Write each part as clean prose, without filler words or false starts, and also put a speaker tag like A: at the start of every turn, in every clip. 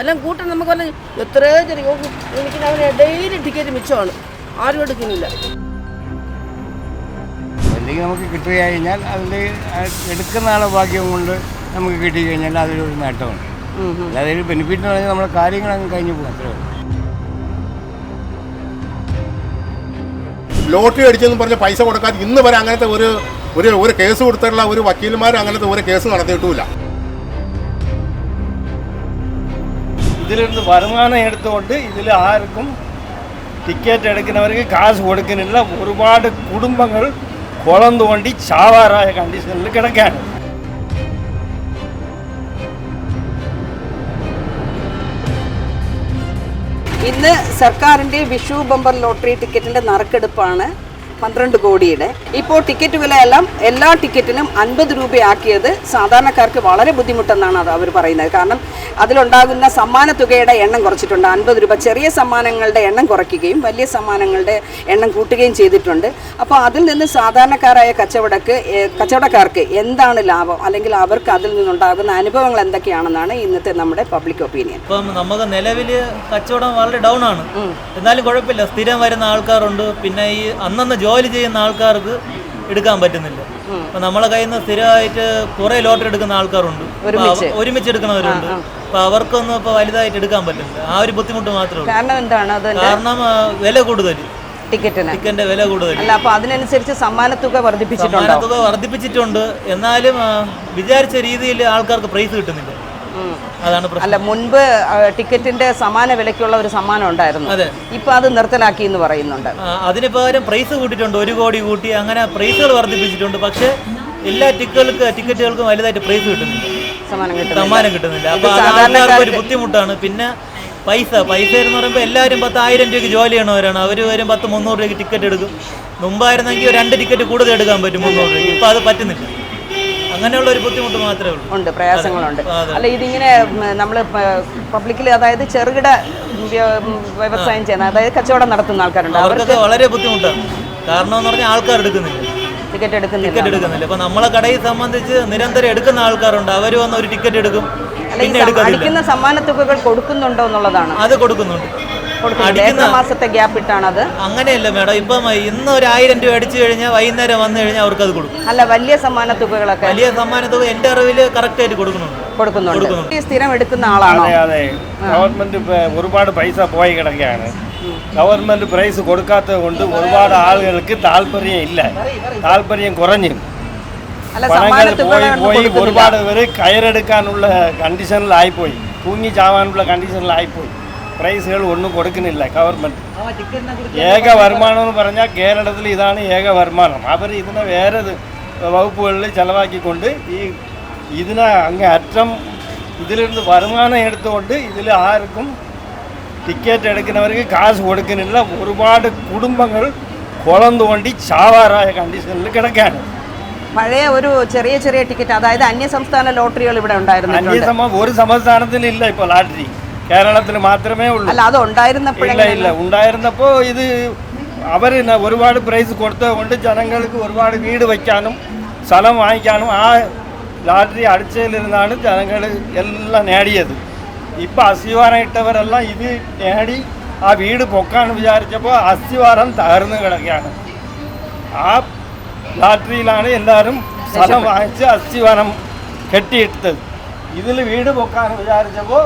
A: എല്ലാം കൂട്ടം നമുക്ക് പറഞ്ഞാൽ എത്രയോ ചെറിയ എനിക്ക് അവന് ഡെയിലി ടിക്കറ്റ് മിച്ചമാണ്, ആരും എടുക്കുന്നില്ല.
B: അല്ലെങ്കിൽ നമുക്ക് കിട്ടുകഴിഞ്ഞാൽ അതിൽ എടുക്കുന്ന ആളെ ഭാഗ്യം കൊണ്ട് നമുക്ക് കിട്ടിക്കഴിഞ്ഞാൽ അതിലൊരു നേട്ടമാണ്. അല്ലാതെ ഒരു ബെനിഫിറ്റ് എന്ന് പറഞ്ഞാൽ നമ്മളെ കാര്യങ്ങളങ്ങ് കഴിഞ്ഞു പോകും, അത്രേ ഉള്ളൂ.
C: ലോട്ടറി അടിച്ചെന്ന് പറഞ്ഞ് പൈസ കൊടുക്കാതെ ഇന്ന് വരെ അങ്ങനത്തെ ഒരു കേസ് കൊടുത്തിട്ടുള്ള ഒരു വക്കീൽമാരും അങ്ങനത്തെ ഒരു കേസ് നടത്തിയിട്ടുമില്ല.
D: ഇതിലിருந்து வருமானம் எடுத்துകൊണ്ട് ഇതിൽ ആർക്കും ടിക്കറ്റ് എടുക്കുന്നവർക്ക് കാശ് കൊടുക്കുന്നില്ല. ഒരുപാട് കുടുംബങ്ങൾ കുളം തോണ്ടി ചാവാറായ കണ്ടീഷനിൽ കിടക്കുകയാണ്.
E: ഇന്ന് സർക്കാരിൻ്റെ വിഷു ബമ്പർ ലോട്ടറി ടിക്കറ്റിൻ്റെ നറുക്കെടുപ്പാണ് 12 കോടിയുടെ. ഇപ്പോൾ ടിക്കറ്റ് വിലയെല്ലാം എല്ലാ ടിക്കറ്റിനും 50 രൂപയാക്കിയത് സാധാരണക്കാർക്ക് വളരെ ബുദ്ധിമുട്ടെന്നാണ് അവർ പറയുന്നത്. കാരണം അതിലുണ്ടാകുന്ന സമ്മാന തുകയുടെ എണ്ണം കുറച്ചിട്ടുണ്ട്. 50 രൂപ ചെറിയ സമ്മാനങ്ങളുടെ എണ്ണം കുറയ്ക്കുകയും വലിയ സമ്മാനങ്ങളുടെ എണ്ണം കൂട്ടുകയും ചെയ്തിട്ടുണ്ട്. അപ്പോൾ അതിൽ നിന്ന് സാധാരണക്കാരായ കച്ചവടക്കാർക്ക് എന്താണ് ലാഭം, അല്ലെങ്കിൽ അവർക്ക് അതിൽ നിന്നുണ്ടാകുന്ന അനുഭവങ്ങൾ എന്തൊക്കെയാണെന്നാണ് ഇന്നത്തെ നമ്മുടെ പബ്ലിക് ഒപ്പീനിയൻ.
F: ഇപ്പം നമുക്ക് നിലവിൽ കച്ചവടം വളരെ ഡൗൺ ആണ്. എന്നാലും കുഴപ്പമില്ല, സ്ഥിരം വരുന്ന ആൾക്കാരുണ്ട്. പിന്നെ ഈ അന്നന്ന് ജോലി ചെയ്യുന്ന ആൾക്കാർക്ക് എടുക്കാൻ പറ്റുന്നില്ല. അപ്പൊ നമ്മളെ കയ്യിൽ നിന്ന് സ്ഥിരമായിട്ട് കുറെ ലോട്ടറി എടുക്കുന്ന ആൾക്കാരുണ്ട്, ഒരുമിച്ച് എടുക്കുന്നവരുണ്ട്. അപ്പൊ അവർക്കൊന്നും ഇപ്പൊ വലുതായിട്ട് എടുക്കാൻ പറ്റില്ല. ആ ഒരു ബുദ്ധിമുട്ട് മാത്രമേ ഉള്ളൂ.
E: കാരണം എന്താണ്?
F: കാരണം വില കൂടുതൽ, ടിക്കറ്റിന്റെ വില കൂടുതൽ.
E: അല്ല, അപ്പൊ അതിനനുസരിച്ച് സമ്മാനത്തുക
F: വർദ്ധിപ്പിച്ചിട്ടുണ്ട്. എന്നാലും വിചാരിച്ച രീതിയിൽ ആൾക്കാർക്ക് പ്രൈസ് കിട്ടുന്നില്ല. അതാണ് പ്രശ്നം.
E: അല്ല, മുൻപ് ടിക്കറ്റിന്റെ സമാന വിലയ്ക്കുള്ള ഒരു സമ്മാനം ഉണ്ടായിരുന്നു. ഇപ്പൊ അത് നിർത്തലാക്കി എന്ന് പറയുന്നുണ്ട്.
F: അതിന് പകരം പ്രൈസ് കൂട്ടിയിട്ടുണ്ട്, 1 കോടി കൂട്ടി, അങ്ങനെ പ്രൈസുകൾ വർദ്ധിപ്പിച്ചിട്ടുണ്ട്. പക്ഷെ എല്ലാ ടിക്കറ്റുകൾക്കും വലുതായിട്ട് പ്രൈസ് കിട്ടുന്നില്ല, സമ്മാനം കിട്ടുന്നില്ല. അപ്പൊ ആൾക്കാർക്ക് ഒരു ബുദ്ധിമുട്ടാണ്. പിന്നെ പൈസ എന്ന് പറയുമ്പോൾ എല്ലാവരും 10,000 രൂപയ്ക്ക് ജോലി ചെയ്യണവരാണ്. അവർ വരും 10-300 രൂപയ്ക്ക് ടിക്കറ്റ് എടുക്കും. മുമ്പായിരുന്നെങ്കിൽ 2 ടിക്കറ്റ് കൂടുതൽ എടുക്കാൻ പറ്റും 300 രൂപയ്ക്ക്. ഇപ്പൊ അത് പറ്റുന്നില്ല. അങ്ങനെയുള്ള ഒരു ബുദ്ധിമുട്ട് മാത്രമേ ഉള്ളൂ.
E: ഉണ്ട്, പ്രയാസങ്ങളുണ്ട്. അല്ല, ഇതിങ്ങനെ നമ്മൾ പബ്ലിക്കിൽ, അതായത് ചെറുകിട വ്യവസായം ചെയ്യുന്ന, അതായത് കച്ചവടം നടത്തുന്ന ആൾക്കാരുണ്ട്,
F: അവർക്കൊക്കെ വളരെ ബുദ്ധിമുട്ടാണ്. കാരണം എന്ന് പറഞ്ഞാൽ ആൾക്കാർ എടുക്കുന്നില്ല,
E: ടിക്കറ്റ്
F: എടുക്കുന്നില്ല. അപ്പൊ നമ്മളെ കടയെ സംബന്ധിച്ച് നിരന്തരം എടുക്കുന്ന ആൾക്കാരുണ്ട്. അവർ വന്ന് ഒരു ടിക്കറ്റ് എടുക്കും, പിന്നെ
E: അടിക്കുന്ന സമ്മാന തുകകൾ കൊടുക്കുന്നുണ്ടോ എന്നുള്ളതാണ്.
F: അത് കൊടുക്കുന്നുണ്ട്.
E: മാസത്തെ ഗ്യാപ്പ് ഇട്ടാണ് അത്.
F: അങ്ങനെയല്ല മേഡം, ഇപ്പം ഇന്ന് ഒരു 1000 രൂപ അടിച്ചു കഴിഞ്ഞാൽ വൈകുന്നേരം വന്നു കഴിഞ്ഞാൽ അവർക്ക് അത് കൊടുക്കും.
E: അല്ല, വലിയ സമ്മാന തുകകളൊക്കെ,
F: വലിയ സമ്മാന തുക എന്റെ അറിവിൽ കറക്റ്റ് ആയിട്ട് കൊടുക്കുന്നുണ്ട്.
E: സ്ഥിരം എടുക്കുന്ന ആളാണോ?
D: അതെ, ഗവൺമെന്റ് ഒരുപാട് പൈസ പോയി കിടക്കുകയാണ്. ഗവൺമെന്റ് പ്രൈസ് കൊടുക്കാത്തത് കൊണ്ട് ഒരുപാട് ആളുകൾക്ക് താല്പര്യം കുറഞ്ഞു. പോയി ഒരുപാട് പേര് കയറെടുക്കാനുള്ള കണ്ടീഷനിലായിപ്പോയി, തൂങ്ങി ചാവാനുള്ള കണ്ടീഷനിലായിപ്പോയി. പ്രൈസുകൾ ഒന്നും കൊടുക്കുന്നില്ല ഗവൺമെൻറ്. ഏക വരുമാനം എന്ന് പറഞ്ഞാൽ കേരളത്തിൽ ഇതാണ് ഏക വരുമാനം. അവർ ഇതിനെ വേറെ വകുപ്പുകളിൽ ചിലവാക്കിക്കൊണ്ട് ഇതിനെ അങ്ങേ അറ്റം ഇതിലിருந்து വരുമാനം എടുത്തുകൊണ്ട് ഇതിൽ ആർക്കും ടിക്കറ്റ് എടുക്കുന്നവർക്ക് കാശ് കൊടുക്കുന്നില്ല. ഒരുപാട് കുടുംബങ്ങൾ കുളം തോണ്ടി ചാവാറായ കണ്ടീഷനിൽ കിടക്കുകയാണ്.
E: പഴയ ഒരു ചെറിയ ടിക്കറ്റ്, അതായത് അന്യസംസ്ഥാന ലോട്ടറികൾ ഇവിടെ ഉണ്ടായിരുന്നു.
D: ഒരു സംസ്ഥാനത്തിലില്ല ഇപ്പോൾ ലോട്ടറി, കേരളത്തിൽ മാത്രമേ ഉള്ളൂ.
E: അല്ല, അത്
D: ഉണ്ടായിരുന്നപ്പോൾ ഇത് അവർ ഒരുപാട് പ്രൈസ് കൊടുത്തത് കൊണ്ട് ജനങ്ങൾക്ക് ഒരുപാട് വീട് വയ്ക്കാനും സ്ഥലം വാങ്ങിക്കാനും ആ ലോട്ടറി അടിച്ചതിലിരുന്നാണ് ജനങ്ങൾ എല്ലാം നേടിയത്. ഇപ്പം അസ്ഥിവാരം ഇട്ടവരെല്ലാം ഇത് നേടി ആ വീട് പൊക്കാന്ന് വിചാരിച്ചപ്പോൾ അസ്ഥിവാരം തകർന്നു കിടക്കുകയാണ്. ആ ലോട്ടറിയിലാണ് എല്ലാവരും സ്ഥലം വാങ്ങിച്ച് അസ്ഥിവാരം കെട്ടിയിട്ടത്. ഇതിൽ വീട് പൊക്കാന്ന് വിചാരിച്ചപ്പോൾ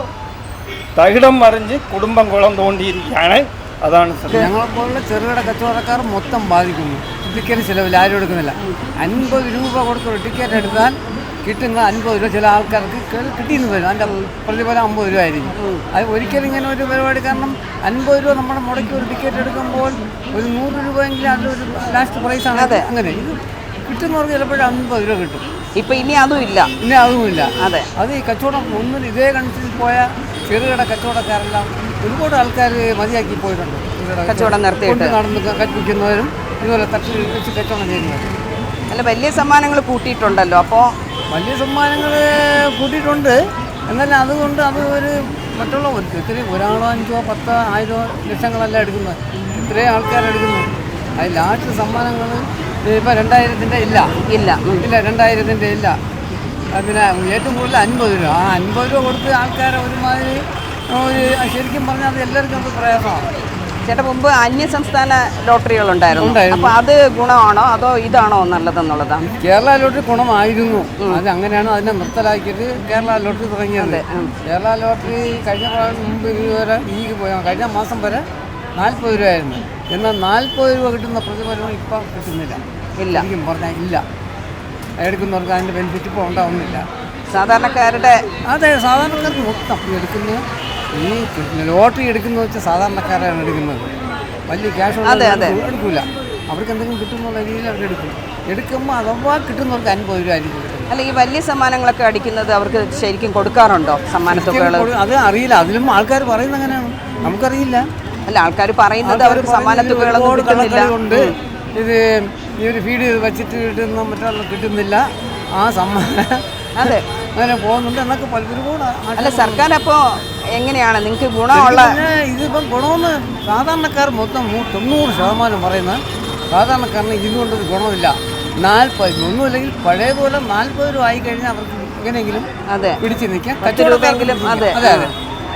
D: തകിടം മറിഞ്ഞ് കുടുംബം കുളം തോണ്ടിയിരിക്കുകയാണ്. അതാണ്
B: ഞങ്ങളെപ്പോലുള്ള ചെറുകിട കച്ചവടക്കാർ മൊത്തം ബാധിക്കുന്നു. ടിക്കറ്റ് ചിലവിൽ ആരും എടുക്കുന്നില്ല. 50 രൂപ കൊടുത്തൊരു ടിക്കറ്റ് എടുത്താൽ കിട്ടുന്ന 50 രൂപ ചില ആൾക്കാർക്ക് കിട്ടിയെന്ന് വരും. അതിൻ്റെ പ്രതിഫലം 50 രൂപ ആയിരിക്കും. അത് ഒരിക്കലും ഇങ്ങനെ ഒരു പരിപാടി, കാരണം 50 രൂപ നമ്മുടെ മുടക്കി ഒരു ടിക്കറ്റ് എടുക്കുമ്പോൾ ഒരു 100 രൂപയെങ്കിലും അതിലൊരു ലാസ്റ്റ് പ്രൈസാണ്. അതെ, അങ്ങനെ ഇത് കിട്ടുന്നവർക്ക് ചിലപ്പോഴും 50 രൂപ കിട്ടും.
E: ഇപ്പം ഇനി അതുമില്ല.
B: അതെ, അത് ഈ കച്ചവടം ഒന്നും ഇതേ കണക്കിൽ പോയ ചെറുകിട കച്ചവടക്കാരെല്ലാം ഒരുപാട് ആൾക്കാർ മതിയാക്കി പോയിട്ടുണ്ട്.
E: കച്ചവടം നിർത്തിയിട്ട്
B: നടന്ന് കൽപ്പിക്കുന്നവരും ഇതുപോലെ തട്ടി വെച്ച് കച്ചവടം ചെയ്യുന്നവരും.
E: അല്ല, വലിയ സമ്മാനങ്ങൾ കൂട്ടിയിട്ടുണ്ടല്ലോ. അപ്പോൾ
B: വലിയ സമ്മാനങ്ങൾ കൂട്ടിയിട്ടുണ്ട്. എന്നാലും അതുകൊണ്ട് അത് ഒരു മറ്റുള്ളവർക്ക് ഇത്രയും ഒരാളോ 5, 10, 1000 ലക്ഷങ്ങളല്ല എടുക്കുന്നത്. ഇത്രയും ആൾക്കാരെടുക്കുന്നു. അത് ലാസ്റ്റ് സമ്മാനങ്ങൾ ഇപ്പോൾ 2000-ൻ്റെ ഇല്ല. 2000-ൻ്റെ ഇല്ല. പിന്നെ ഏറ്റവും കൂടുതൽ 50 രൂപ. ആ 50 രൂപ കൊടുത്ത് ആൾക്കാരെ ഒരുമാതിരി ശരിക്കും പറഞ്ഞാൽ അത് എല്ലാവർക്കും അത് പ്രയാസമാണ്.
E: ചേട്ടാ മുമ്പ് അന്യസംസ്ഥാന ലോട്ടറികൾ ഉണ്ടായിരുന്നു. അപ്പൊ അത് ഗുണമാണോ അതോ ഇതാണോ നല്ലതെന്നുള്ളതാണ്?
B: കേരള ലോട്ടറി ഗുണമായിരുന്നു. അത് അങ്ങനെയാണ് അതിനെ നിർത്തലാക്കിയിട്ട് കേരള ലോട്ടറി തുടങ്ങിയത്. കേരള ലോട്ടറി കഴിഞ്ഞ മുമ്പ് വരെ കഴിഞ്ഞ മാസം വരെ 40 രൂപയായിരുന്നു. എന്നാൽ 40 രൂപ കിട്ടുന്ന പ്രതിഫലം ഇപ്പം കിട്ടുന്നില്ല. ശരിക്കും പറഞ്ഞാൽ ഇല്ല. എടുക്കുന്നവർക്ക് അതിൻ്റെ ബെനിഫിറ്റ് ഇപ്പോൾ ഉണ്ടാവുന്നില്ല.
E: സാധാരണക്കാരുടെ
B: അതെ, സാധാരണക്കാർക്ക് മൊത്തം എടുക്കുന്നു. ഈ ലോട്ടറി എടുക്കുന്ന വെച്ചാൽ സാധാരണക്കാരാണ് എടുക്കുന്നത്. വലിയ ക്യാഷ് എടുക്കില്ല. അവർക്ക് എന്തെങ്കിലും കിട്ടുന്നുള്ള രീതിയിൽ അവരെടുക്കും. എടുക്കുമ്പോൾ അഥവാ കിട്ടുന്നവർക്ക് 50 രൂപ ആയിരിക്കും കിട്ടുന്നത്.
E: അല്ല, ഈ വലിയ സമ്മാനങ്ങളൊക്കെ അടിക്കുന്നത് അവർക്ക് ശരിക്കും കൊടുക്കാറുണ്ടോ സമ്മാനത്തുകകൾ?
B: അത് അറിയില്ല. അതിലും ആൾക്കാർ പറയുന്നത് അങ്ങനെയാണ്, നമുക്കറിയില്ല.
E: അല്ല, ആൾക്കാർ പറയുന്നത് അവർക്ക് സമ്മാനത്തുകകളൊന്നും കിട്ടുന്നില്ല.
B: ഇത് ഈ ഒരു ഫീഡ് വെച്ചിട്ട് കിട്ടുന്ന മറ്റുള്ള കിട്ടുന്നില്ല. ആ സമ്മാനം
E: അതെ
B: അങ്ങനെ പോകുന്നുണ്ട് എന്നൊക്കെ പലരും കൂടെ.
E: അല്ല, സർക്കാർ അപ്പോൾ എങ്ങനെയാണ് നിങ്ങൾക്ക് ഗുണമുള്ള?
B: ഇതിപ്പം ഗുണമെന്ന് സാധാരണക്കാർ മൊത്തം 90% പറയുന്ന സാധാരണക്കാരന് ഇതുകൊണ്ടൊരു ഗുണമില്ല. 40 ഒന്നുമില്ലെങ്കിൽ പഴയതുപോലെ 40 രൂപ ആയി കഴിഞ്ഞാൽ അവർക്ക് എങ്ങനെയെങ്കിലും പിടിച്ചു നിൽക്കാം. കച്ചവടക്കാർക്കെങ്കിലും അതെ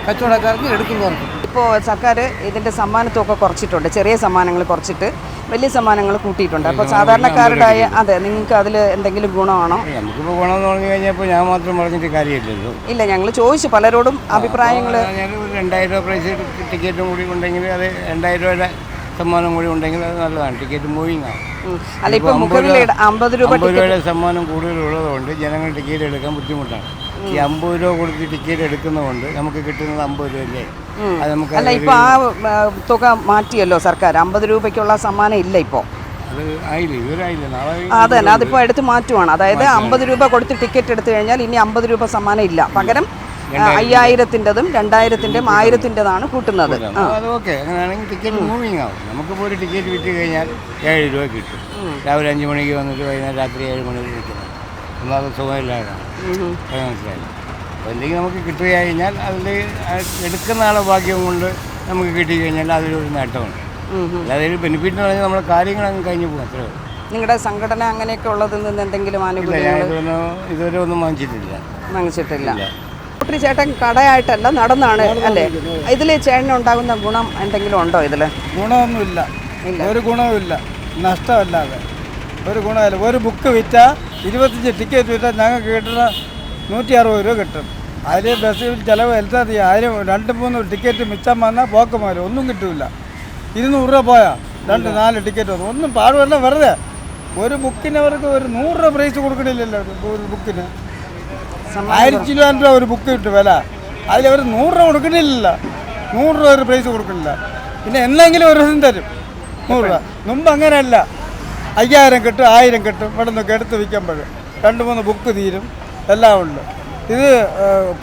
B: കച്ചവടക്കാർക്ക് എടുക്കുന്നവർക്ക്.
E: ഇപ്പോൾ സർക്കാർ ഇതിൻ്റെ സമ്മാനത്തൊക്കെ കുറച്ചിട്ടുണ്ട്. ചെറിയ സമ്മാനങ്ങൾ കുറച്ചിട്ട് വലിയ സമ്മാനങ്ങൾ കൂട്ടിയിട്ടുണ്ട്. അപ്പോൾ സാധാരണക്കാരുടെ അതെ നിങ്ങൾക്ക് അതിൽ എന്തെങ്കിലും ഗുണമാണോ?
D: നമുക്കിപ്പോൾ ഗുണമെന്ന് പറഞ്ഞു കഴിഞ്ഞപ്പോൾ ഞാൻ മാത്രം പറഞ്ഞിട്ട് കാര്യമില്ലല്ലോ.
E: ഇല്ല, ഞങ്ങൾ ചോദിച്ചു പലരോടും അഭിപ്രായങ്ങൾ.
D: ഞാൻ 2000 രൂപ പ്രൈസ് ടിക്കറ്റും കൂടി ഉണ്ടെങ്കിൽ അത് 2000 രൂപയുടെ സമ്മാനം കൂടി ഉണ്ടെങ്കിൽ അത് നല്ലതാണ്. ടിക്കറ്റ് മൂവിങ് ആവും.
E: അല്ല, ഇപ്പോൾ 50
D: രൂപയുടെ സമ്മാനം കൂടുതലുള്ളതുകൊണ്ട് ജനങ്ങൾ ടിക്കറ്റ് എടുക്കാൻ ബുദ്ധിമുട്ടാണ്. ഈ 50 രൂപ കൊടുത്ത് ടിക്കറ്റ് എടുക്കുന്നതുകൊണ്ട് നമുക്ക് കിട്ടുന്നത് 50 രൂപയല്ലേ. അത് നമുക്ക്
E: അല്ല, ഇപ്പോൾ ആ തുക മാറ്റിയല്ലോ സർക്കാർ. 50 രൂപയ്ക്കുള്ള സമ്മാനം ഇല്ല ഇപ്പോൾ.
D: അത് ആയില്ലേ, ഇവരായില്ലേ, നാളെ
E: അതന്നെ അതിപ്പോൾ എടുത്ത് മാറ്റുവാണ്. അതായത് 50 രൂപ കൊടുത്ത് ടിക്കറ്റ് എടുത്തു കഴിഞ്ഞാൽ ഇനി 50 രൂപ സമ്മാനം ഇല്ല. പകരം 5000-ൻ്റെതും 2000-ൻ്റെയും 1000-ൻ്റെതാണ് കൂട്ടുന്നത്.
D: അത് ഓക്കെ. അങ്ങനെയാണെങ്കിൽ ടിക്കറ്റ് മൂവിങ് ആവും. നമുക്കിപ്പോൾ ഒരു ടിക്കറ്റ് വിറ്റ് കഴിഞ്ഞാൽ 7 രൂപ കിട്ടും. രാവിലെ 5 മണിക്ക് വന്നിട്ട് വൈകുന്നേരം രാത്രി 7 മണിക്ക് നിൽക്കുന്നത്. ഒന്നാമത് സുഖമില്ലാതാണ്. മനസ്സിലായി. അപ്പോൾ എന്തെങ്കിലും നമുക്ക് കിട്ടുകഴിഞ്ഞാൽ അതിൽ എടുക്കുന്ന ആളെ ഭാഗ്യം കൊണ്ട് നമുക്ക് കിട്ടിക്കഴിഞ്ഞാൽ അതൊരു നേട്ടമാണ്. അല്ലാതെ ഒരു ബെനിഫിറ്റ് എന്ന് പറഞ്ഞാൽ നമ്മുടെ കാര്യങ്ങളങ്ങ് കഴിഞ്ഞ് പോകും. അത്രേ ഉള്ളൂ.
E: നിങ്ങളുടെ സംഘടന അങ്ങനെയൊക്കെ ഉള്ളതിൽ നിന്ന് എന്തെങ്കിലും ആനുകൂല്യം
D: ഇതുവരെ ഒന്നും വാങ്ങിച്ചിട്ടില്ല.
E: ലോട്ടറി ചേട്ടൻ കടയായിട്ടല്ല നടന്നാണ് അല്ലേ? ഇതിൽ ചേട്ടനുണ്ടാകുന്ന ഗുണം എന്തെങ്കിലും ഉണ്ടോ? ഇതിൽ
G: ഗുണമൊന്നുമില്ല, ഒരു ഗുണവുമില്ല. നഷ്ടമല്ലാതെ ഒരു ഗുണമില്ല. ഒരു ബുക്ക് വിറ്റാൽ 25 ടിക്കറ്റ് വിറ്റാൽ ഞങ്ങൾക്ക് കിട്ടുന്ന 160 രൂപ കിട്ടും. അതിൽ ബസ്സിൽ ചിലവ് എല്ലാ 2-3 ടിക്കറ്റ് മിച്ചം വന്നാൽ പോക്കുമാരും ഒന്നും കിട്ടില്ല. 200 രൂപ പോയാൽ 2-4 ടിക്കറ്റ് വന്നു. ഒന്നും പാടുമല്ല, വെറുതെ. ഒരു ബുക്കിന് അവർക്ക് ഒരു 100 രൂപ പ്രൈസ് കൊടുക്കണില്ലല്ലോ. ഒരു ബുക്കിന് 1000 രൂപ ഒരു ബുക്ക് കിട്ടും വില. അതിലവർ 100 രൂപ കൊടുക്കണില്ല. 100 രൂപ ഒരു പ്രൈസ് കൊടുക്കണില്ല. പിന്നെ എന്തെങ്കിലും ഒരു ദിവസം തരും 100 രൂപ. മുമ്പ് അങ്ങനെയല്ല. 5000 കിട്ടും, 1000 കിട്ടും. ഇവിടെ നിന്നൊക്കെ എടുത്ത് വിൽക്കുമ്പോൾ 2-3 ബുക്ക് തീരും. എല്ലാം ഉണ്ട്. ഇത്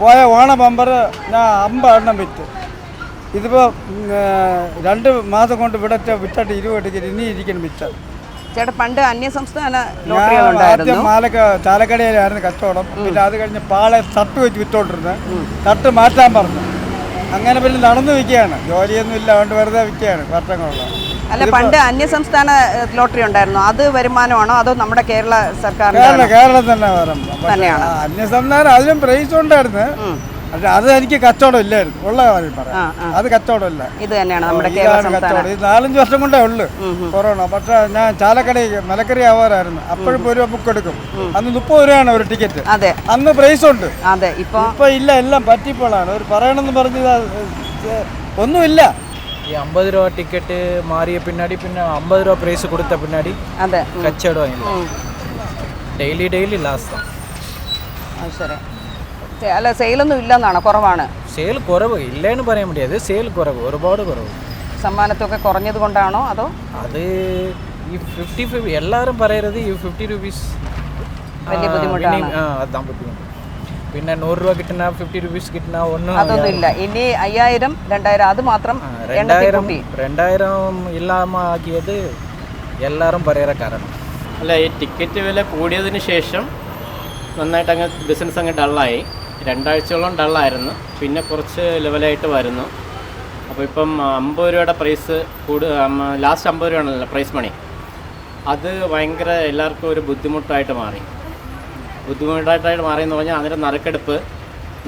G: പോയ ഓണ ബമ്പർ ഞാൻ 50 എണ്ണം വിറ്റ്. ഇതിപ്പോൾ 2 മാസം കൊണ്ട് ഇവിടെ വിറ്റിട്ട് 20 ടിക്കറ്റ് ഇനി ഇരിക്കണം വിറ്റ.
E: ചേട്ടാ പണ്ട് അന്യസംസ്ഥാന
G: ആദ്യം ചാലക്കടയിലായിരുന്നു കച്ചവടം. പിന്നെ അത് കഴിഞ്ഞ് പാളെ തട്ട് വെച്ച് വിറ്റോണ്ടിരുന്നത്. തട്ട് മാറ്റാൻ പറഞ്ഞു. അങ്ങനെ പിന്നെ നടന്നു വിൽക്കുകയാണ്. ജോലിയൊന്നും ഇല്ല, അതുകൊണ്ട് വെറുതെ വിൽക്കുകയാണ് വർഷങ്ങളുള്ള.
E: അല്ല, പണ്ട് അന്യസംസ്ഥാന ലോട്ടറി ഉണ്ടായിരുന്നു. അത് വരുമാനമാണോ അതോ നമ്മുടെ കേരള സർക്കാർ?
G: കേരളം തന്നെയാണ്. അന്യസംസ്ഥാനം അതിലും പ്രൈസ് ഉണ്ടായിരുന്നു. പക്ഷെ അത് എനിക്ക് കച്ചവടം ഇല്ലായിരുന്നു. ഉള്ള കാര്യം പറയാം, അത് കച്ചവടമില്ല.
E: ഇത് തന്നെയാണ് നമ്മുടെ കേരള
G: കച്ചവടം. ഇത് 4-5 വർഷം കൊണ്ടേ ഉള്ളു കൊറോണ. പക്ഷെ ഞാൻ ചാലക്കടയിൽ മലക്കറി ആവാറായിരുന്നു. അപ്പോഴും 1 രൂപ ബുക്ക് എടുക്കും. അന്ന് 30 രൂപയാണ് ഒരു ടിക്കറ്റ്.
E: അതെ,
G: അന്ന് പ്രൈസ് ഉണ്ട്.
E: അതെ. ഇപ്പൊ
G: ഇല്ല, എല്ലാം പറ്റിപ്പോളാണ്. ഒരു പറയണമെന്ന് പറഞ്ഞത് ഒന്നുമില്ല.
H: ഈ 50 രൂപ ടിക്കറ്റ് മാറിയ പിന്നാടി പിന്നെ 50 രൂപ പ്രൈസ് കൊടുത്ത പിന്നാടി
E: അതെ
H: കച്ചവടം ഡെയിലി ലാസ്റ്റ്.
E: ശരി. അല്ല, സെയിലൊന്നും ഇല്ലെന്നാണ്, കുറവാണ്.
H: സെയിൽ കുറവ് ഇല്ലെന്ന് പറയാൻ പറ്റിയത്. സെയിൽ കുറവ്, ഒരുപാട് കുറവ്.
E: സമ്മാനത്തൊക്കെ കുറഞ്ഞത് കൊണ്ടാണോ അതോ?
H: അത് ഈ 50 എല്ലാവരും പറയരുത് ഈ 50 രൂപീസ്
E: വലിയ ബുദ്ധിമുട്ടാണ്.
H: അതാണ് ബുദ്ധിമുട്ട്. പിന്നെ 100 രൂപ കിട്ടുന്ന 50 രൂപീസ് കിട്ടുന്ന
E: അതൊന്നും ഇല്ല. ഇനി 5000, 2000 അത് മാത്രം
H: 2000 ഇല്ലാമ ആക്കിയത് എല്ലാവരും പറയാൻ കാരണം.
I: അല്ല, ഈ ടിക്കറ്റ് വില കൂടിയതിന് ശേഷം നന്നായിട്ട് അങ്ങ് ബിസിനസ് അങ്ങ് ഡള്ളായി. 2 ആഴ്ചയോളം ഡള്ളായിരുന്നു. പിന്നെ കുറച്ച് ലെവലായിട്ട് വരുന്നു. അപ്പോൾ ഇപ്പം 50 രൂപയുടെ പ്രൈസ് ലാസ്റ്റ് 50 രൂപയാണല്ലോ പ്രൈസ് മണി. അത് ഭയങ്കര എല്ലാവർക്കും ഒരു ബുദ്ധിമുട്ടായിട്ട് മാറിയെന്ന് പറഞ്ഞാൽ അതിൻ്റെ നറുക്കെടുപ്പ്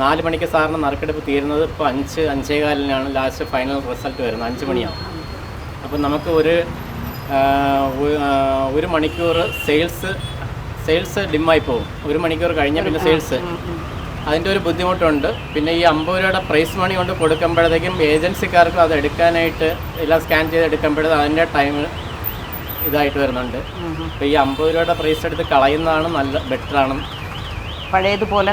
I: 4 മണിക്ക് സാറിന് നറുക്കെടുപ്പ് തീരുന്നത് ഇപ്പോൾ 5-5:15 ലാസ്റ്റ് ഫൈനൽ റിസൾട്ട് വരുന്നത് 5 മണിയാണ്. അപ്പം നമുക്ക് ഒരു മണിക്കൂർ സെയിൽസ് ഡിമ്മായി പോകും. 1 മണിക്കൂർ കഴിഞ്ഞാൽ പിന്നെ സെയിൽസ് അതിൻ്റെ ഒരു ബുദ്ധിമുട്ടുണ്ട്. പിന്നെ ഈ 50 രൂപയുടെ പ്രൈസ് മണി കൊണ്ട് കൊടുക്കുമ്പോഴത്തേക്കും ഏജൻസിക്കാർക്കും അത് എടുക്കാനായിട്ട് എല്ലാം സ്കാൻ ചെയ്ത് എടുക്കുമ്പോഴത്തേക്കും അതിൻ്റെ ടൈം ഇതായിട്ട് വരുന്നുണ്ട്. അപ്പോൾ ഈ 50 രൂപയുടെ പ്രൈസ് എടുത്ത് കളയുന്നതാണ് ബെറ്ററാണ്.
E: പഴയതുപോലെ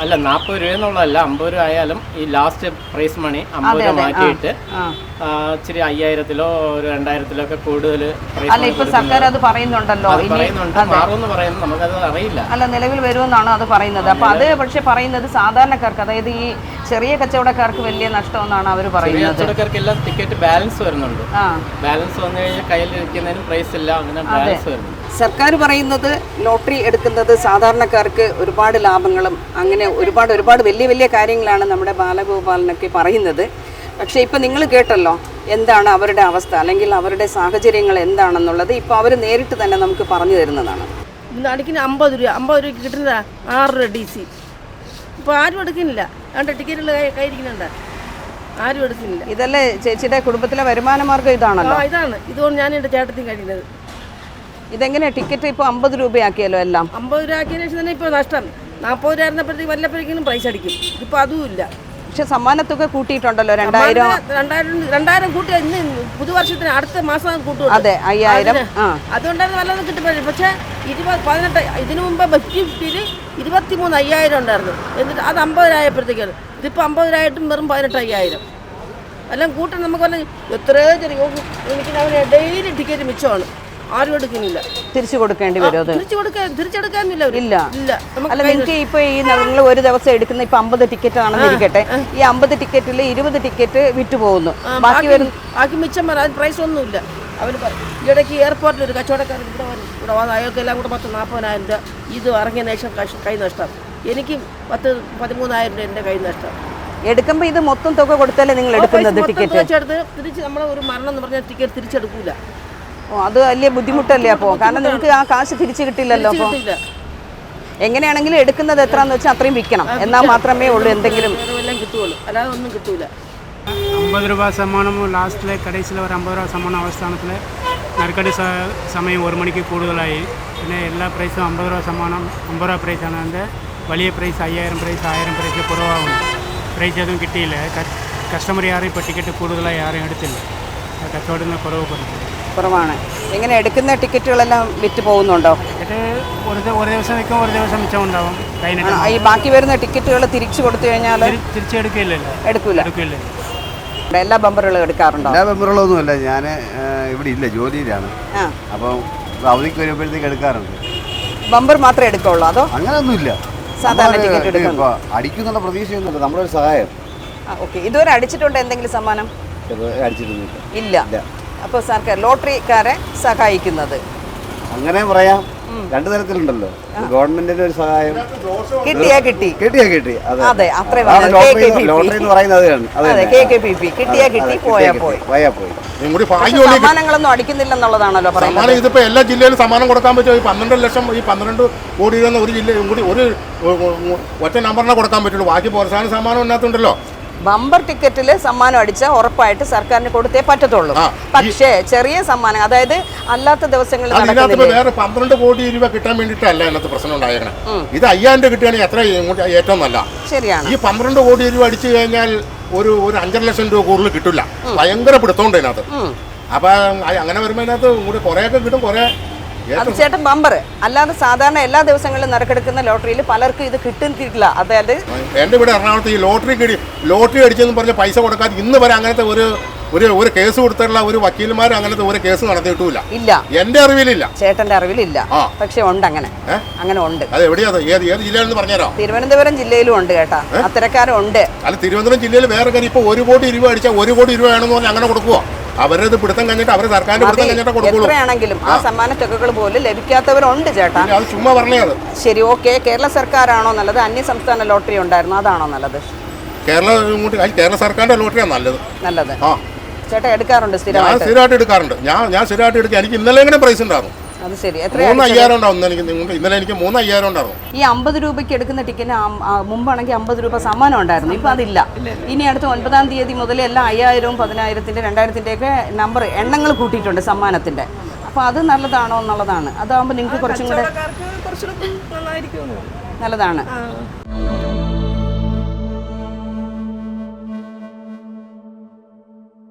I: അല്ല 40 രൂപ എന്നുള്ളതല്ല, 50 രൂപ ആയാലും ഈ ലാസ്റ്റ് പ്രൈസ് മണി 50 രൂപ മാറ്റിയിട്ട് ഇച്ചിരി 5000-ലോ 2000-ലോ ഒക്കെ കൂടുതൽ
E: സർക്കാർ അത് പറയുന്നുണ്ടല്ലോ,
I: മാറുമെന്ന് പറയുന്നത് നമുക്കത് അറിയില്ല.
E: അല്ല, നിലവിൽ വരുമെന്നാണ് അത് പറയുന്നത്. അപ്പൊ അത് പക്ഷെ പറയുന്നത് സാധാരണക്കാർക്ക്, അതായത് ഈ ചെറിയ കച്ചവടക്കാർക്ക് വലിയ നഷ്ടമെന്നാണ് അവർ പറയുന്നത്.
I: കച്ചവടക്കാർക്ക് എല്ലാം ടിക്കറ്റ് ബാലൻസ് വരുന്നുണ്ട്. ബാലൻസ് വന്നു കഴിഞ്ഞാൽ കയ്യിലിരിക്കുന്നതിന് പ്രൈസ് ഇല്ല, അങ്ങനെ ബാലൻസ് വരുന്നുണ്ട്.
E: സർക്കാർ പറയുന്നത് ലോട്ടറി എടുക്കുന്നത് സാധാരണക്കാർക്ക് ഒരുപാട് ലാഭങ്ങളും അങ്ങനെ ഒരുപാട് വലിയ വലിയ കാര്യങ്ങളാണ് നമ്മുടെ ബാലഗോപാലനൊക്കെ പറയുന്നത്. പക്ഷേ ഇപ്പം നിങ്ങൾ കേട്ടല്ലോ എന്താണ് അവരുടെ അവസ്ഥ, അല്ലെങ്കിൽ അവരുടെ സാഹചര്യങ്ങൾ എന്താണെന്നുള്ളത് ഇപ്പോൾ അവർ നേരിട്ട് തന്നെ നമുക്ക് പറഞ്ഞു തരുന്നതാണ്.
A: ഇന്ന് അടിക്കുന്ന 50 രൂപയ്ക്ക് കിട്ടുന്നതാ 6 രൂപ DC. ഇപ്പോൾ ആരും എടുക്കുന്നില്ല. രണ്ട് ടിക്കറ്റുള്ള കയ്യിരിക്കുന്നുണ്ട്, ആരും എടുക്കുന്നില്ല.
E: ഇതല്ലേ ചേച്ചിയുടെ കുടുംബത്തിലെ വരുമാന മാർഗ്ഗം ഇതാണല്ലോ?
A: ഇതാണ്. ഇതുകൊണ്ട് ഞാൻ എൻ്റെ ചേട്ടത്തിൽ കഴിയുന്നത്.
E: ഇതെങ്ങനെയാണ് ടിക്കറ്റ് ഇപ്പോൾ 50 രൂപയാക്കിയല്ലോ എല്ലാം?
A: 50 രൂപ ആക്കിയതിന് ശേഷം തന്നെ ഇപ്പോൾ നഷ്ടം. 40 രൂപ ആയിരുന്നപ്പോഴത്തേക്ക് വല്ലപ്പോഴേക്കും പ്രൈസ് അടിക്കും. ഇപ്പോൾ അതുമില്ല.
E: പക്ഷെ സമ്മാനത്തുക കൂട്ടിയിട്ടുണ്ടല്ലോ 2000
A: കൂട്ടി. ഇന്ന് പുതുവർഷത്തിന് അടുത്ത മാസം കൂട്ടും.
E: അതെ, 5000.
A: അതുകൊണ്ടാണ് വല്ലതും കിട്ടുമ്പോൾ. പക്ഷേ 18 ഇതിനു മുമ്പ് 23,500 ഉണ്ടായിരുന്നു. എന്നിട്ട് അത് 50 ആയപ്പോഴത്തേക്കാണ്. ഇതിപ്പോൾ 50 ആയിട്ടും വെറും 18,500. എല്ലാം കൂട്ടം നമുക്ക് വല്ല എത്രയോ ചെറിയ എനിക്ക് അവന് ഡെയിലി ടിക്കറ്റ് മിച്ചമാണ്. ആരും എടുക്കുന്നില്ല.
E: തിരിച്ചു കൊടുക്കേണ്ടി വരും. അത്
A: തിരിച്ചെടുക്കാനില്ല.
E: ഇല്ല. അല്ല, നിങ്ങൾക്ക് ഇപ്പൊ ഈ നിങ്ങൾ ഒരു ദിവസം എടുക്കുന്ന ഇപ്പൊ 50 ടിക്കറ്റ് ആണെന്ന് ഇരിക്കട്ടെ, ഈ 50 ടിക്കറ്റിൽ 20 ടിക്കറ്റ് വിറ്റ് പോകുന്നു,
A: ബാക്കി മിച്ചം വരാൻ പ്രൈസ് ഒന്നുമില്ല. അവർ ഇടയ്ക്ക് എയർപോർട്ടിൽ ഒരു കച്ചവടക്കാരൻ ഇവിടെ വന്ന് അയാൾക്കെല്ലാം കൂടെ 40,000 രൂപ ഇത് ഇറങ്ങിയ ശേഷം കൈ നഷ്ടം. എനിക്ക് 13,000 രൂപ എൻ്റെ കൈ നഷ്ടം.
E: എടുക്കുമ്പോൾ ഇത് മൊത്തം തുക കൊടുത്താലേ നിങ്ങൾ എടുക്കുന്നത് ടിക്കറ്റ്?
A: തിരിച്ച് നമ്മളെ ഒരു മരണം എന്ന് പറഞ്ഞാൽ ടിക്കറ്റ് തിരിച്ചെടുക്കൂല.
E: അത് വലിയ ബുദ്ധിമുട്ടല്ലേ അപ്പോൾ? കാരണം നിങ്ങൾക്ക് ആ കാശ് തിരിച്ചു കിട്ടില്ലല്ലോ. അപ്പോൾ എങ്ങനെയാണെങ്കിലും എടുക്കുന്നത് എത്രയാണെന്ന് വെച്ചാൽ അത്രയും വിൽക്കണം, എന്നാൽ മാത്രമേ ഉള്ളൂ എന്തെങ്കിലും
A: കിട്ടുള്ളൂ, അല്ലാതെ ഒന്നും കിട്ടൂല.
J: 50 രൂപ സമ്മാനം ലാസ്റ്റിലെ കടയിലെ ഒരു 50 രൂപ സമ്മാനം അവസ്ഥാനത്തിൽ നറുക്കെടി സമയം 1 മണിക്ക് കൂടുതലായി. പിന്നെ എല്ലാ പ്രൈസും 50 രൂപ സമ്മാനം 50 രൂപ പ്രൈസാണ്. അതിൻ്റെ വലിയ പ്രൈസ് 5000 പ്രൈസ് 1000 പ്രൈസ് കുറവാകുന്നു. പ്രൈസ് ഒന്നും കിട്ടിയില്ല. കസ്റ്റമർ ആരും ഇപ്പോൾ ടിക്കറ്റ് കൂടുതലായി ആരും എടുത്തില്ല. കച്ചവടം
E: കുറവാണ്. എങ്ങനെ എടുക്കുന്ന ടിക്കറ്റുകളെല്ലാം വിറ്റ് പോകുന്നുണ്ടോ?
J: ടിക്കറ്റ് ഒരു ദിവസം നിൽക്കും, ഒരു ദിവസം മിച്ചം ഉണ്ടാവും.
E: ഈ ബാക്കി വരുന്ന ടിക്കറ്റുകൾ തിരിച്ചു കൊടുത്തു കഴിഞ്ഞാൽ എടുക്കൂല. എല്ലാ ബമ്പറുകളും എടുക്കാറുണ്ടോ?
K: എല്ലാ ബമ്പറുകളൊന്നുമല്ല, ഞാൻ ഇവിടെ ഇല്ല, ജോലിയിലാണ്. അപ്പം അവധിക്ക് വരുമ്പോഴത്തേക്ക് എടുക്കാറുണ്ട്.
E: ബമ്പർ മാത്രമേ എടുക്കുള്ളൂ അതോ
K: അങ്ങനെയൊന്നുമില്ല?
E: സാധാരണ ടിക്കറ്റ് എടുക്കുമ്പോൾ
K: അടിക്കുന്നുള്ള പ്രതീക്ഷയൊന്നുമില്ല, നമ്മളൊരു സഹായം.
E: ഓക്കെ. ഇതുവരെ അടിച്ചിട്ടുണ്ടോ എന്തെങ്കിലും സമ്മാനം?
K: അടിച്ചിട്ടൊന്നുമില്ല.
E: ഇല്ല. അപ്പോൾ സർക്കാർ ലോട്ടറിക്കാരെ സഹായിക്കുന്നത്
K: അങ്ങനെ പറയാം. 2 തരത്തിലുണ്ടല്ലോ. ഗവൺമെന്റിന്റെ ഒരു സഹായം
E: കിട്ടിയാ കിട്ടി. അതെ, അത്രേ
K: ലോട്ടറി എന്ന് പറയുന്നത്.
E: കിട്ടിയാ കിട്ടി, പോയാ പോയി. സമ്മാനങ്ങളൊന്നും അടിക്കുന്നില്ലെന്നുള്ളതാണല്ലോ പറയുന്നത്.
C: ഇതിപ്പോ എല്ലാ ജില്ലയിലും സമ്മാനം കൊടുക്കാൻ പറ്റും. 12 ലക്ഷം, ഈ 12 കോടി ഒരു ജില്ല കൂടി ഒരു ഒറ്റ നമ്പറിനെ കൊടുക്കാൻ പറ്റുള്ളൂ. ബാക്കി പ്രോത്സാഹന സമ്മാനം ഇതിനകത്തുണ്ടല്ലോ.
E: ബമ്പർ ടിക്കറ്റിൽ സമ്മാനം അടിച്ചാൽ ഉറപ്പായിട്ട് സർക്കാരിന് കൊടുത്തേ പറ്റത്തുള്ളൂ. പക്ഷേ ചെറിയ സമ്മാനം, അതായത് അല്ലാത്ത ദിവസങ്ങളിൽ
C: വേറെ 12 കോടി രൂപ കിട്ടാൻ വേണ്ടിയിട്ടല്ല അതിനകത്ത് പ്രശ്നം ഉണ്ടായേക്കണം. ഇത് 5000 രൂപ കിട്ടുകയാണെങ്കിൽ എത്ര ഏറ്റവും നല്ല.
E: ശരിയാണ്.
C: ഈ 12 കോടി രൂപ അടിച്ചു കഴിഞ്ഞാൽ ഒരു 5.5 ലക്ഷം രൂപ കൂടുതൽ കിട്ടില്ല. ഭയങ്കര പിടുത്തമുണ്ട് അതിനകത്ത്. അപ്പൊ അങ്ങനെ വരുമ്പോൾ അതിനകത്ത് കുറേയൊക്കെ കിട്ടും. കുറെ
E: അത് ചേട്ടൻ ബമ്പർ അല്ലാതെ സാധാരണ എല്ലാ ദിവസങ്ങളിലും നറുക്കെടുക്കുന്ന ലോട്ടറിയിൽ പലർക്കും ഇത് കിട്ടുന്നില്ല. അതായത്
C: എൻ്റെ ഇവിടെ എറണാകുളത്ത് ഈ ലോട്ടറി അടിച്ചെന്ന് പറഞ്ഞ പൈസ കൊടുക്കാതെ ഇന്ന് വരെ അങ്ങനത്തെ ഒരു കേസ് കൊടുത്തിട്ടുള്ള ഒരു വക്കീൽമാർ അങ്ങനത്തെ ഒരു കേസ് നടത്തിയിട്ടില്ല.
E: ഇല്ല,
C: എന്റെ അറിവിലില്ല.
E: ചേട്ടന്റെ അറിവിലില്ല. പക്ഷെ ഉണ്ട്, അങ്ങനെ ഉണ്ട്.
C: അത് എവിടെയാ? ഏത് ജില്ലയിലെന്ന് പറഞ്ഞുതരാം?
E: തിരുവനന്തപുരം ജില്ലയിലും ഉണ്ട് കേട്ടാ, അത്തരക്കാരും ഉണ്ട്.
C: അല്ല, തിരുവനന്തപുരം ജില്ലയിൽ വേറെ കാര്യം. ഇപ്പൊ 1 കോടി രൂപ അടിച്ചാൽ 1 കോടി രൂപ ആണെന്ന് പറഞ്ഞാൽ അങ്ങനെ കൊടുക്കുവോ? അവരത് പിടുത്തം കഴിഞ്ഞിട്ട് അവര് സർക്കാരിന്റെ പിടുത്തം കഴിഞ്ഞിട്ട് കൊടുക്കുള്ളൂ.
E: എത്രയാണെങ്കിലും ആ സമ്മാന തുകകൾ പോലും ലഭിക്കാത്തവരുണ്ട് ചേട്ടാ.
C: അത് ചുമ്മാ പറഞ്ഞേ. അത്
E: ശരി, ഓക്കെ. കേരള സർക്കാരാണോ നല്ലത്, അന്യ സംസ്ഥാന ലോട്ടറി ഉണ്ടായിരുന്നു അതാണോ നല്ലത്?
C: കേരള സർക്കാരിന്റെ ലോട്ടറിയാണ് നല്ലത്.
E: ചേട്ടാ എടുക്കാറുണ്ട്?
C: സ്ഥിരമായിട്ട് എടുക്കാറുണ്ട്. ഞാൻ സ്ഥിരമായിട്ട് എടുക്കുക. എനിക്ക് ഇന്നലെ എങ്ങനെ പ്രൈസ് ഉണ്ടായിരുന്നു.
E: അത് ശരി.
C: 3,500 ഉണ്ടാവും ഇന്നലെ എനിക്ക് 3,500 ഉണ്ടായിരുന്നു.
E: ഈ 50 രൂപയ്ക്ക് എടുക്കുന്ന ടിക്കറ്റിന് മുമ്പാണെങ്കിൽ 50 രൂപ സമ്മാനം ഉണ്ടായിരുന്നു. ഇപ്പം അതില്ല. ഇനി അടുത്ത 9-ാം തീയതി മുതൽ എല്ലാം 5,000, 10,000, 2,000-ൻ്റെ നമ്പർ എണ്ണങ്ങൾ കൂട്ടിയിട്ടുണ്ട് സമ്മാനത്തിൻ്റെ. അപ്പോൾ അത് നല്ലതാണോ എന്നുള്ളതാണ്. അതാകുമ്പോൾ നിങ്ങൾക്ക് കുറച്ചും കൂടെ നല്ലതാണ്.